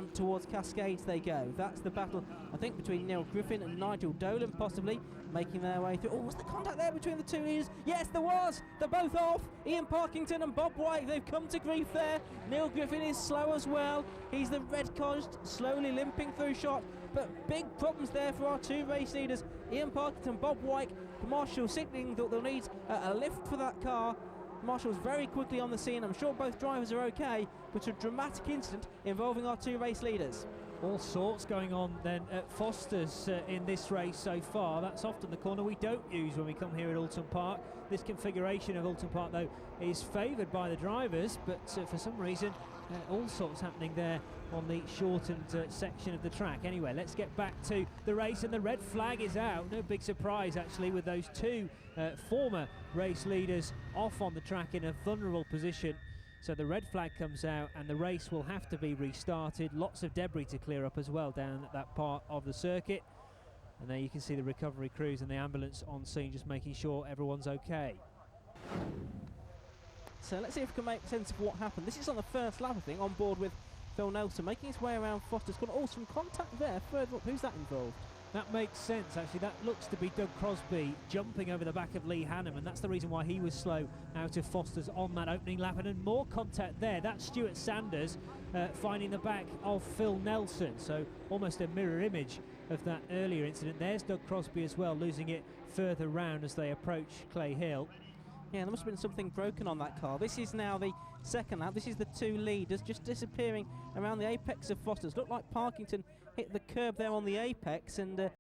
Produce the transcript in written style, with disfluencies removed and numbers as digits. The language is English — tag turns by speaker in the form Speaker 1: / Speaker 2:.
Speaker 1: down towards Cascades they go. That's the battle, I think, between Neil Griffin and Nigel Dolan, possibly making their way through. Oh, was the contact there between the two leaders? Yes, there was. They're both off. Ian Parkington and Bob White, they've come to grief there. Neil Griffin is slow as well. He's the red-codged, slowly limping through shot, but big problems there for our two race leaders, Ian Parkington, Bob White. The marshal signalling that they'll need a lift for that car. Marshal's very quickly on the scene. I'm sure both drivers are okay, but a dramatic incident involving our two race leaders.
Speaker 2: All sorts going on then at Foster's in this race so far. That's often the corner we don't use when we come here at Oulton Park. This configuration of Oulton Park, though, is favoured by the drivers, but for some reason all sorts happening there on the shortened section of the track. Anyway, let's get back to the race, and the red flag is out. No big surprise actually, with those two former race leaders off on the track in a vulnerable position. So the red flag comes out and the race will have to be restarted. Lots of debris to clear up as well down at that part of the circuit. And there you can see the recovery crews and the ambulance on scene, just making sure everyone's okay.
Speaker 1: So let's see if we can make sense of what happened. This is on the first lap, I think, on board with Phil Nelson, making his way around Foster's corner. Oh, some contact there further up. Who's that involved?
Speaker 2: That makes sense, actually. That looks to be Doug Crosby jumping over the back of Lee Hannam, and that's the reason why he was slow out of Foster's on that opening lap. And then more contact there. That's Stuart Sanders finding the back of Phil Nelson, so almost a mirror image of that earlier incident. There's Doug Crosby as well, losing it further round as they approach Clay Hill.
Speaker 1: Yeah, there must have been something broken on that car. This is now the second lap. This is the two leaders just disappearing around the apex of Foster's. Looked like Parkington hit the curb there on the apex, and